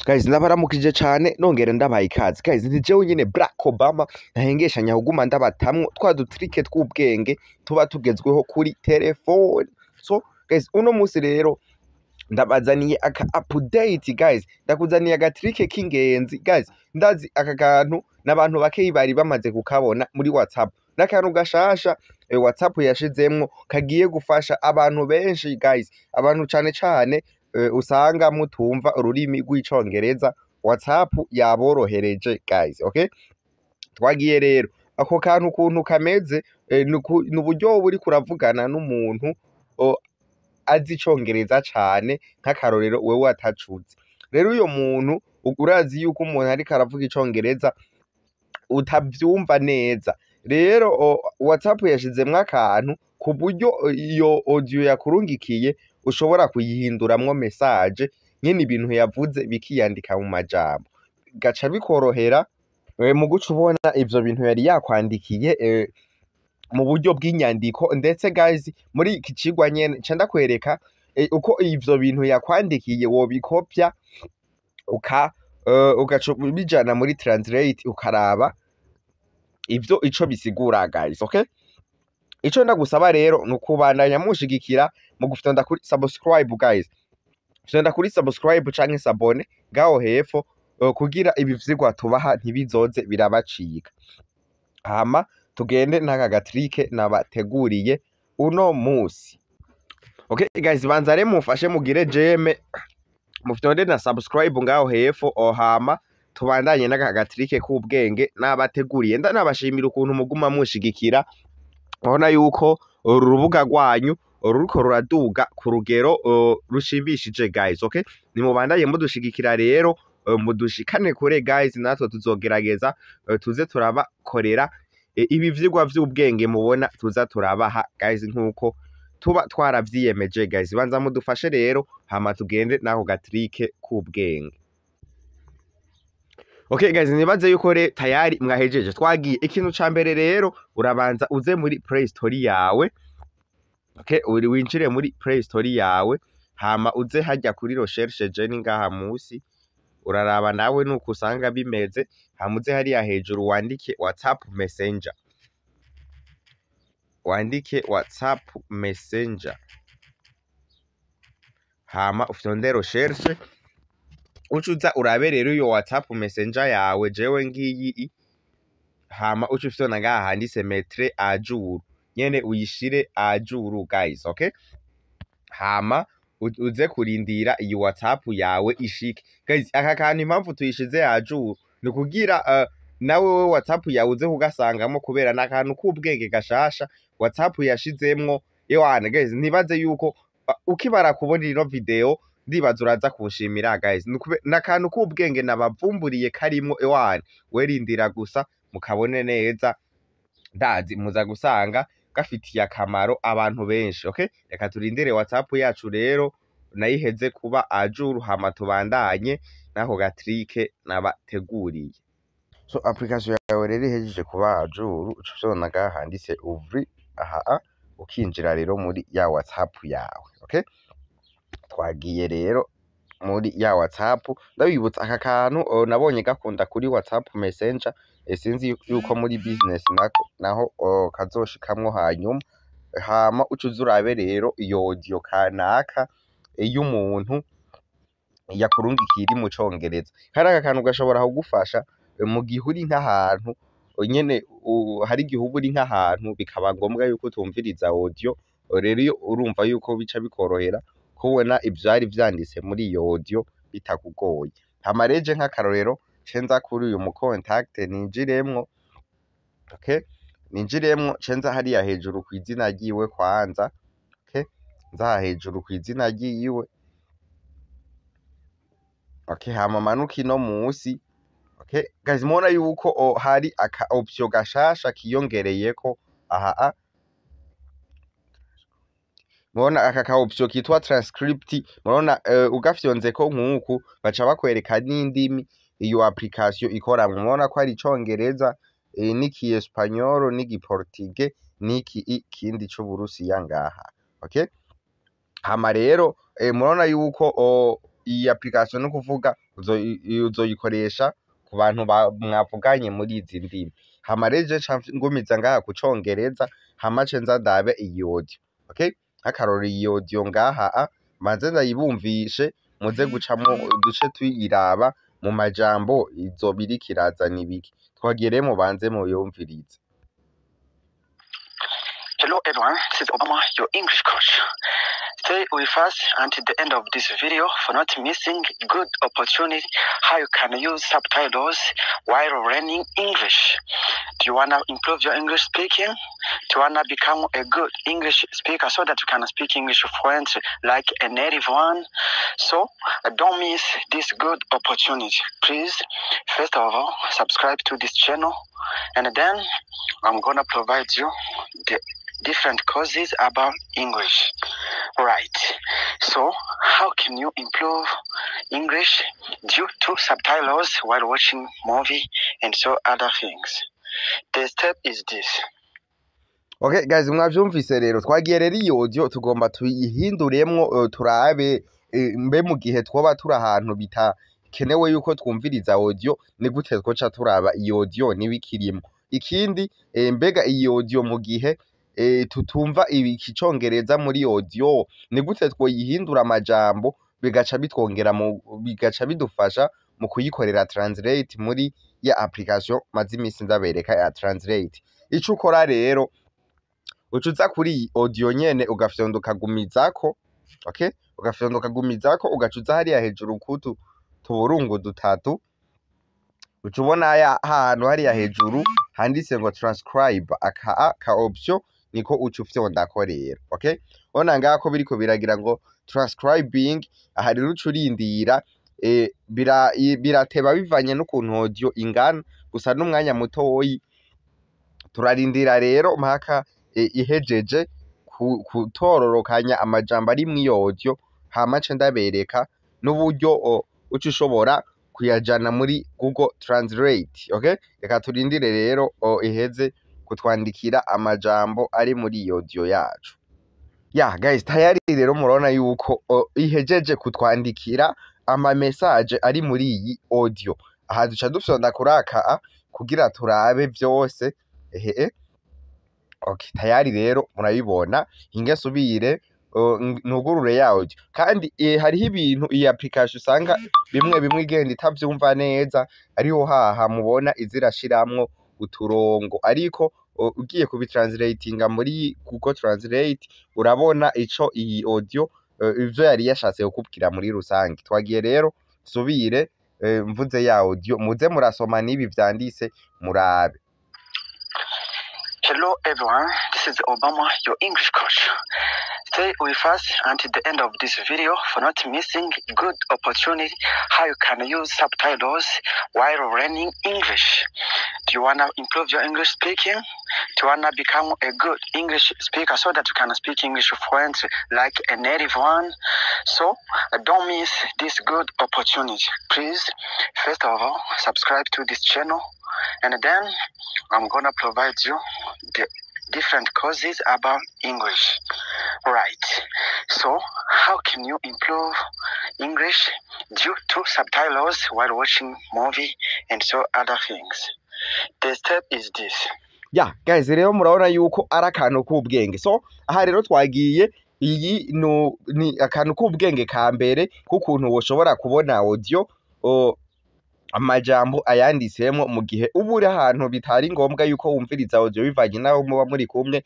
Guys, ndabaramukije cane nongera ndabaye ikaze. Guys, ni jewe nyene Barack Obama ntahengeshanya kuguma ndabatamwo twa dutrike tw'ubwenge tuba tugezweho kuri telefone. So guys, uno musi rero ndabazaniye aka update guys, ndakuzaniye agatrike k'ingenzi guys. Ndazi aka kantu n'abantu bakeyi bari bamaze kukabona muri WhatsApp, n'akantu gashasha WhatsApp yashizemwo kagiye gufasha abantu benshi guys, abantu cane cane usanga mutumva ururimi rw'icongereza. WhatsApp yaborohereje guys, okay? Twagiye rero ako kantu ukuntu kameze, n'uburyo buri kuravugana n'umuntu azi icongereza cane, nk'akarorero wewe atacuzi. Rero uyo muntu urazi yuko umuntu ariko aravuga icongereza utavyumva neza, rero WhatsApp yashizemwo akantu ku buryo iyo audio yakurungikiye ushobora kuyihinduramwo message nyene ibintu yavuze bikiyandika mu majambo, gaca bikorohera mu guca ubona ivyo bintu yari yakwandikiye mu buryo bw'inyandiko. Ndetse guys, muri iki cigwa nyene nca ndakwereka uko ivyo bintu yakwandikiye wobikopya ugaca ubijana muri translate ukaraba ivyo ico bisigura guys, okay? Ico ndagusaba rero nukubandanya mushigikira mu gufyonda kuri subscribe guys, fyonda kuri subscribe canke s'abone ngaho hepfo kugira ibi vyigwa tubaha ntibizoze birabacika. Hama tugende n'aka gatrike nabateguriye uno musi. Okay guys, banza rero mufashe mugire jeme mufyonde na subscribe ngaho hepfo, hama tubandanye n'aka gatrike k'ubwenge nabateguriye. Ndanabashimira ukuntu muguma mushigikira, urabona yuko uru rubuga rwanyu ruriko ruraduga ku rugero rushimishije guys, okay? Nimubandanye mudushigikira rero, mudushikane kure guys, natwe tuzogerageza tuze turabakorera ibi vyigwa vy'ubwenge mubona tuza turabaha guys, nkuko tuba twaravyiyemeje guys. Banza mudufashe rero hama tugende n'ako gatrike k'ubwenge. Okay guys, nibaze yuko tayari mwahejeje. Twagiye ikintu ca mbere rero, urabanza uze muri Play Store yawe, okay? Winjire muri Play Store yawe, hama uze hajya kuri recherche jeni ngaha musi, uraraba nawe nuko usanga bimeze, hama uze hariya hejuru wandike WhatsApp Messenger, wandike WhatsApp Messenger, hama ufyonde recherche ucuza urabe rero iyo WhatsApp Messenger yawe jewe ngiyi, hama ucu ufyona ngaha handitse mettre à jour, nyene uyishire à jour guys, okay? Hama uze kurindira iyi WhatsApp yawe ishike guys. Aka kantu impamvu tuyishize à jour ni kugira nawe WhatsApp yawe uze kugasangamo, kubera n'akantu k'ubwenge gashasha WhatsApp yashizemwo. Ewana guys, ntibaze yuko ukibara kubona ino video ndibaza uraza kunshimira guys, n'akantu k'ubwenge nabavumburiye karimwo. Ewana werindira gusa mukabone neza, ndazi muza gusanga gafitiye akamaro abantu benshi, okay? Reka turindire WhatsApp yacu rero nayiheze kuba à jour, hama tubandanye n'ako gatrike nabateguriye. So application yawe rero ihejeje kuba à jour, uca ufyona ngaha handitse ouvrir, aha ukinjira rero muri ya WhatsApp yawe, okay? Twagiye rero muri ya WhatsApp. Ndabibutsa aka kantu nabonye gakunda kuri WhatsApp Messenger, sinzi yuko muri business naho kazoshikamwo hanyuma. Hama ucuza urabe rero iyo audio kanaka y'umuntu yakurungikiye iri mu congereza. Hari aka kantu gashobora kugufasha mu gihe uri nk'ahantu nyene, hari igihe uba uri nk'ahantu bikaba ngombwa yuko utumviriza audio, rero iyo urumva yuko bica bikorohera kubona ivyari vyanditse muri iyo audio bitakugoye. Hama reje nk'akarorero cenza kuri uyu mu contact ninjiremwo, okay? Ninjiremwo cenza hariya hejuru kw'izina ryiwe kwanza, okay? Nza hejuru kw'izina ryiwe, okay? Hama manuka ino musi, okay guys, mubona yuko hari aka option gashasha kiyongereyeko. Aha mubona aka ka option kitwa transcript, mubona ugafyonzeko nk'uku baca bakwereka n'indimi iyo application ikoramwo. Mubona ko hari icongereza, n'iki Espanyol, n'iki Portugais, n'iki kindi c'Uburusiya ngaha, okay? Hama rero murabona yuko iyi application no kuvuga uzoyikoresha ku bantu mwavuganye muri izi ndimi. Hama rero je nca ngumiza ngaha ku congereza hama ce nza ndabe iyi audio. Okay? Nk'akarorero iyi audio ngaha manze ndayibumvishe muze gucamwo duce tuyiraba mu majambo izoba iriko irazana ibiki. Twagiye rero mubanze muyumvirize. Hello everyone, this is Obama, your English coach. Stay with us until the end of this video for not missing good opportunity how you can use subtitles while learning English. Do you want to improve your English speaking? Do you want to become a good English speaker so that you can speak English fluently like a native one? So don't miss this good opportunity. Please, first of all, subscribe to this channel, and then I'm going to provide you the different courses about English. Right. So how can you improve English due to subtitles while watching movie and so other things? The step is this. Okay guys, mwavyumvise rero twagiye rero iyo audio tugomba tuyihinduremwo turabe mbe mu gihe twoba turi ahantu bitakenewe yuko twumviriza audio ni gute twoca turaba iyo audio nibikirimo. Ikindi mbega iyi audio mu gihe tutumva ikicongereza muri audio ni gute twoyihindura amajambo bigaca bidufasha mu kuyikorera translate muri ya application maze imisi ndabereka ya translate. Ico ukora rero ucuza kuri iyi audio nyene ugafyonda ukagumizako. Okay? Ugafyonda ukagumizako ugacuza hariya hejuru kutu tuburungu dutatu. Ucubona ahantu hariya hejuru handitse ngo transcribe aka option niko ucufyondako rero. Okay? Ona ngako biriko biragira ngo transcribing aha rero ucurindira birateba bivanye n'ukuntu audio ingana gusa n'umwanya mutoyi turarindira rero mpaka ihejeje kutororokanya amajambo ari mw'iyo audio hama ce ndabereka n'uburyo uca ushobora kuyajana muri Google Translate. Okay? Reka turindire rero iheze kutwandikira amajambo ari muri iyo audio yacu. Guys, tayari rero murabona yuko ihejeje kutwandikira ama message ari muri iyi audio. Aha duca dufyonda kuraka kugira turabe vyose. Okay, tayari rero murabibona hinge subire ntugurure ya audio. Kandi hariho ibintu iyi application usanga bimwe igenda itavyumva neza ariho haha mubona izirashiramwo uturongo, ariko ugiye kubitranslatinga muri Google Translate urabona ico iyi audio ivyo yari yashatse kukubwira muri rusange. Twagiye rero subire mvuze ya audio muze murasoma nibi vyanditse murabe. Hello everyone, this is Obama, your English coach. Stay with us until the end of this video for not missing good opportunity how you can use subtitles while learning English. Do you want to improve your English speaking? Do you want to become a good English speaker so that you can speak English fluently like a native one? So don't miss this good opportunity. Please, first of all, subscribe to this channel, and then I'm gonna provide you the different courses about English. Right. So how can you improve English due to subtitles while watching movie and so other things? The step is this. Guys, rero murabona yuko ari akantu k'ubwenge. So aha rero twagiye iyi ni akantu k'ubwenge ka mbere k'ukuntu woshobora kubona audio amajambo ayanditsemo mu gihe uburi ahantu bitari ngombwa yuko wumviriza audio bivanye naho muba muri kumwe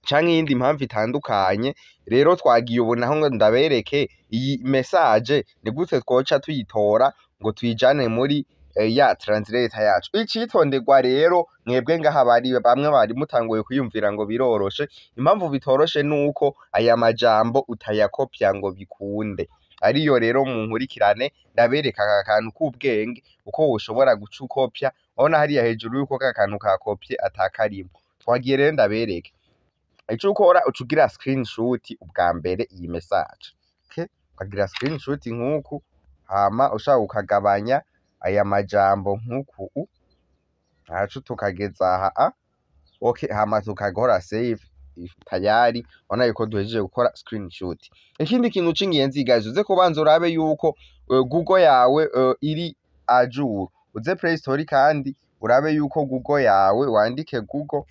canke iyindi mpamvu itandukanye. Rero twagiye ubonaho ngo ndabereke iyi message ni gute twoca tuyitora ngo tuyijane muri ya translator yacu. Icitonderwa rero mwebwe ngaha bamwe bari mutanguye kuyumvira ngo biroroshe. Impamvu bitoroshe nuko aya majambo utayakopya ngo bikunde. Ariyo rero munkurikirane ndabereka aka kantu k'ubwenge uko woshobora guca ukopya. Urabona hariya hejuru yuko aka kantu kakopye atakarimo. Twagiye rero ndabereke ico ukora ucugira screenshot ubwa mbere iyi message. Okay? Ukagira screenshot nk'uku hama ushaka ukagabanya aya majambo nk'uku acu tukageza aha. Okay, hama tukagora save tayari urabona yuko duhejeje gukora screenshot. Ikindi kintu c'ingenzi guys, uze kubanza urabe yuko Google yawe iri à jour, uze Play Store kandi urabe yuko Google yawe wandike Google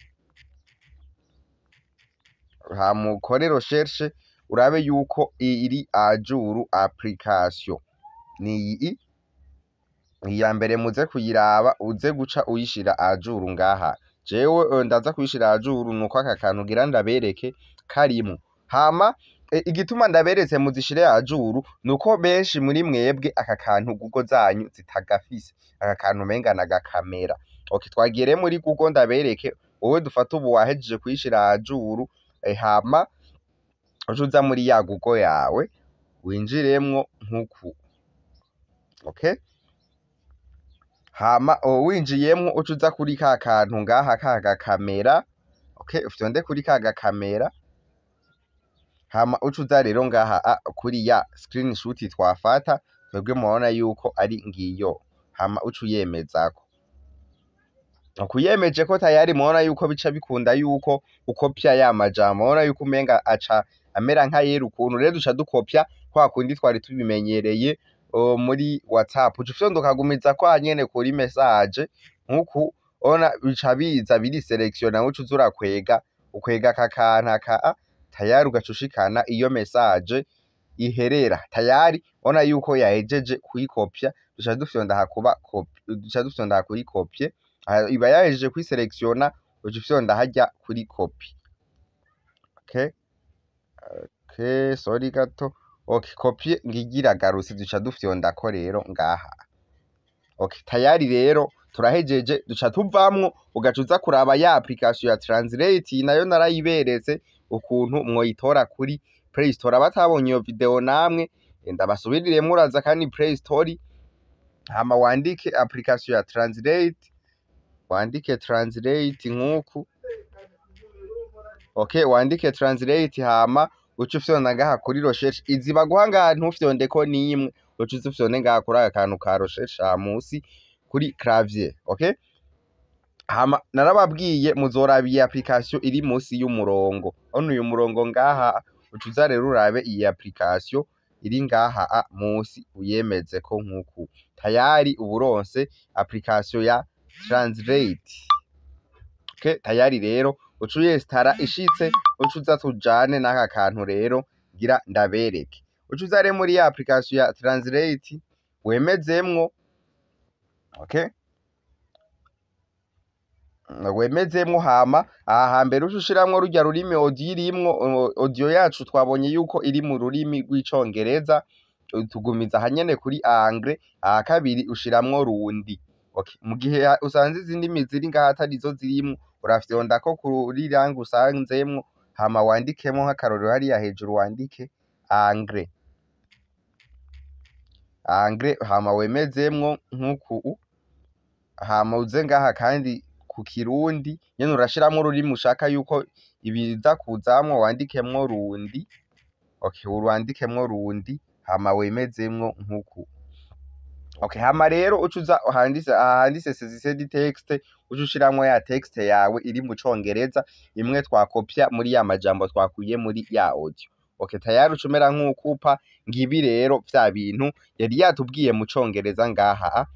hama ukore recherche urabe yuko iri à jour application. Ni iya mbere muze kuyiraba uze guca uyishira à jour ngaha. Jewe ndaza kuyishira à jour nuko aka kantu gira ndabereke karimo. Hama igituma ndaberetse muzishire à jour nuko benshi muri mwebwe aka kantu Google zanyu zitagafise. Aka kantu menga na gakamera. Okay, twagire muri Google ndabereke wowe dufata ubu wahejeje kuyishira à jour hama ujuza muri ya Google yawe winjiremwo nkuku. Okay? Hama winjiyemwo ucuza kuri ka kantu ngaha ka kamera. Okay, ufyonde kuri ka kamera. Hama ucuza rero ngaha kuri ya screenshot twafata twebwe mubona yuko ari ngiyo. Hama ucuyemezako. Kuyemeje ko tayari mubona yuko bica bikunda yuko ukopya ya majambo. Mubona yuko umenga aca amera nka yera ukuntu rero duca dukopya kwa kundi twari tubimenyereye muri WhatsApp. Ucufyonda ukagumiza kwa nyene kuri message nkuku ona bica biza biri selection nawe ucuza urakwega ukwega kakanta ka tayari ugacushikana iyo message iherera tayari ona yuko yahejeje kuyikopya. Duca dufyonda hakuba duca dufyonda hakuri kopye iba yahejeje kwiselektiona ucufyonda hajya kuri copy. Okay, sorry gato. Okay, copy ngigira garusi duca dufyonda ko rero ngaha. Okay, tayari rero turahejeje duca tuvamwo ugacuza kuraba ya application ya Translate nayo narayiberetse ukuntu mwoyitora kuri Play Store. Abatabonye iyo video namwe ndabasubiriremwo uraza kandi Play Store hama wandike application ya Translate, wandike Translate nkuku. Okay, wandike Translate hama ucufyonda ngaha kuri recherche. Izi baguha ngaha ntufyondeko nimwe, ucuza ufyonde ngaha kuri aka kantu ka recherche musi kuri clavier. Okay, hama narababwiye muzoraba iyi application iri musi y'umurongo. Ono uyu murongo ngaha ucuza rero urabe iyi application iri ngaha musi uyemeze ko nkuku tayari uburonse application ya Translate. Okay, tayari rero ucuye stara ishitse ucuza tujane n'aka kantu rero gira ndabereke. Ucuza rero muri ya application ya Translate wemezemwo. Okay, wemezemwo hama aha hambere ucushiramwo rujya rurimi audio irimwo. Audio yacu twabonye yuko iri mu rurimi rw'icongereza, tugumiza hanyene kuri anglais. Aha kabiri ushiramwo rundi. Okay, mu gihe usanze izindi miziri ngaha atari zo zirimwo urafyonda ko kuri rangi usanzemwo hama wandikemwo nk'akarorero hariya hejuru wandike anglais. Anglais hama wemezemwo nkuku. Hama uze ngaha kandi ku kirundi nyene urashiramwo ururimi ushaka yuko ibiza kuzamwo wandikemwo rundi. Okay, urwandikemwo rundi hama wemezemwo nkuku. Okay, hama rero ucuza handitse saisissed text ucushiramwo ya text yawe iri mu congereza imwe twakopya muri ya majambo twakuye muri ya audio. Okay, tayari ucumera nkukupa ngibi rero vya bintu yari yatubwiye mu congereza ngaha.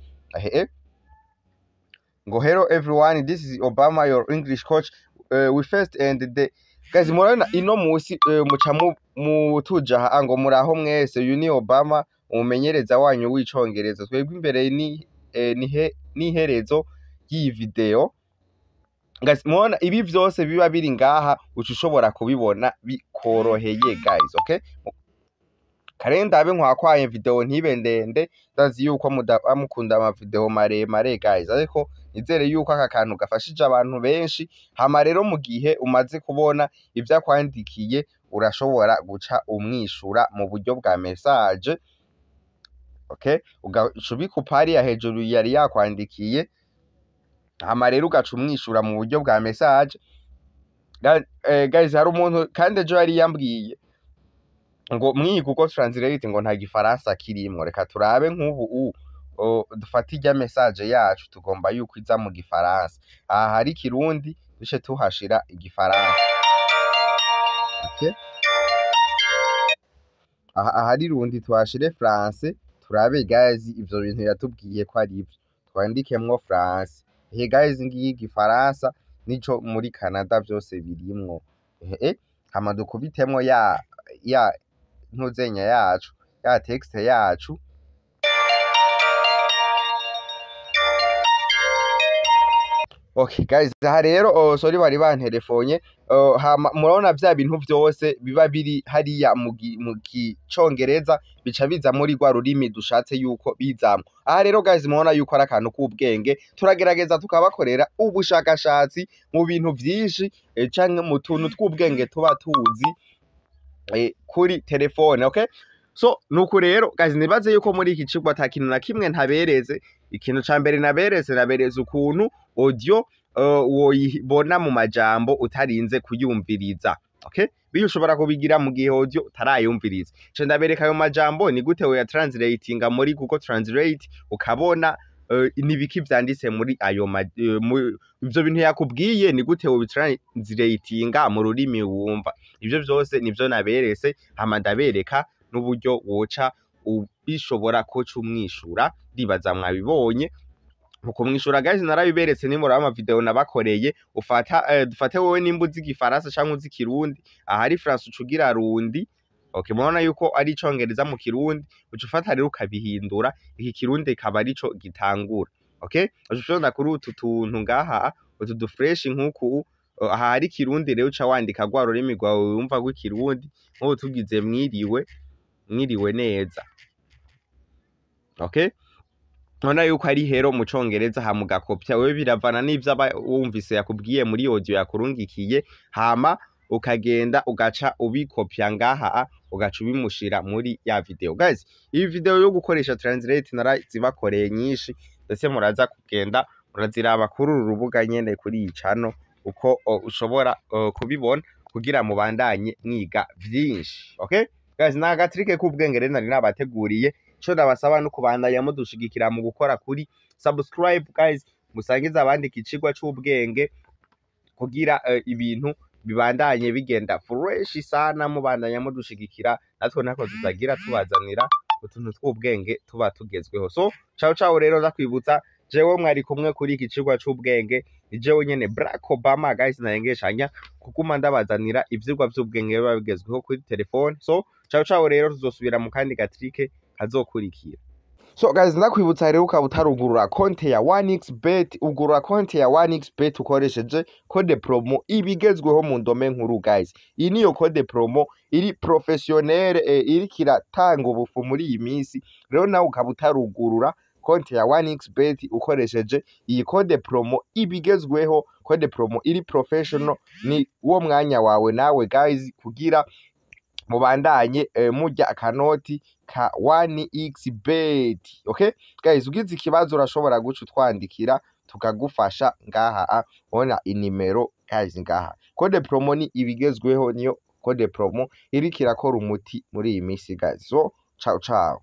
Ngo hello everyone, this is Obama your English coach. We first and the guys murabona ino musi muca mutuja ngo muraho mwese uyu ni Obama umumenyereza wanyu w'icongereza. Twebwe imbere ni herezo y'iyi video. Guys mubona ibi vyose biba biri ngaha ucushobora kubibona bikoroheye guys. Okay, karenda abe nkwakwaye video ntibe ndende ndazi yuko mukunda ama video maremare guys, ariko nizere yuko aka kantu gafashije abantu benshi. Hama rero mu gihe umaze kubona ivya kwandikiye urashobora guca umwishura mu buryo bwa message. Okay, ugacubika upari ya hejuru yari yakwandikiye hama rero ugaca umwishura mu buryo bwa message. Guys hari umuntu kandi ejo yari yambwiye ngo mwiga uko Translate ngo nta gifaransa kirimwo. Reka turabe nk'ubu dufata ijya message yacu tugomba yuko iza mu gifaransa. Aha hari kirundi duce tuhashira igifaransa. okay? Ahari rundi tuhashire France turabe guys ivyo bintu yatubwiye ko ari ivyo twandikemwo France. Guys ngiyi igifaransa nico muri Canada vyose birimwo. Hama dukubitemwo ya ntuzenya yacu ya texte yacu. Okay guys, aha rero sorry bari banterefonye, murabona vya bintu vyose biba biri hariya mu Congereza bica biza muri rwa rurimi dushatse yuko bizamwo. Aha rero guys murabona yuko ari akantu k'ubwenge turagerageza tukabakorera ubushakashatsi mu bintu vyinshi canke mu tuntu tw'ubwenge tuba tuzi kuri telefone, okay? So nuko rero guys nibaze yuko muri iki cigwa ata kintu na kimwe ntabereze. Ikintu ca mbere nabereze ukuntu audio woyibona mu majambo utarinze kuyumviriza, okay? Biyo ushobora kubigira mu gihe audio utarayumviriza. Ce ndabereka ayo majambo ni gute woya translatinga muri Google Translate ukabona nibiki vyanditse muri ayo ivyo bintu yakubwiye ni gute wo translatinga mu rurimi wumva. Ivyo vyose nivyo naberese, hama ndabereka n'uburyo woca ubishobora ko cumwishura. Ndibaza mwabibonye uko mwishura guys, narabiberetse nimuraba ama video nabakoreye. Dufate wowe nimbuzi igifaransa canke uzi Kirundi, ahari France ucugira rundi, okay? Mubona yuko ari Icongereza mu Kirundi, ucufata rero ukabihindura iki Kirundi kaba arico gitangura, okay? Ucushobora kuri utu tuntu ngaha utu du fresh nkuku, ahari Kirundi rero uca wandika gwa rurimi rwawe wumva rw'ikirundi, nko tugize mwiriwe neza, okay? Nona yuko ari hero mu Congereza hamugakopya wewe biravana n'ivyo aba wumvise yakubwiye muri audio yakurungikiye, hama ukagenda ugaca ubikopya ngaha ugaca ubimushira muri ya video. Guys iyi video yo gukoresha translate narazibakoreye nyinshi, ndetse muraza kugenda muraziraba kuri uru rubuga nyene kuri iyi channel uko ushobora kubibona kugira mubandanye mwiga vyinshi, okay? Guys nagatrike k'ubwenge rero nari nabateguriye. Ico ndabasaba no kubandanya mudushigikira mu gukora kuri subscribe guys, musangiza abandi ikicigwa c'ubwenge kugira ibintu bibandanye bigenda fresh sana. Mubandanya mudushigikira natwe nako tuzagira tubazanira utuntu tw'ubwenge tuba tugezweho. So ciao rero ndakwibutsa jewe mwari kumwe kuri iki cigwa c'ubwenge, ni jewe nyene Barack Obama guys, nayengeshanya kuguma ndabazanira ivyigwa vy'ubwenge biba bigezweho kuri telefone. So ciao rero tuzosubira mu kandi gatrike hazokurikira. So guys ndakwibutsa rero ukaba utarugurura konti ya 1xBet, ugurura konti ya 1xBet ukoresheje code promo ibigezweho mu ndome nkuru guys. Iyi niyo code promo iri professionnel, iri kiratanga ubufu muri iyi minsi. Rero nawe ukaba utarugurura konti ya 1xBet ukoresheje iyi code promo ibigezweho, code promo iri professional, ni wo mwanya wawe nawe guys kugira mubandanye murya akanoti ka 1xBet, okay? Guys ugize ikibazo urashobora guca utwandikira tukagufasha ngaha ona inimero guys ngaha. Code promo ni ibigezweho, niyo code promo iri kirakora umuti muri iyi minsi guys. So ciao.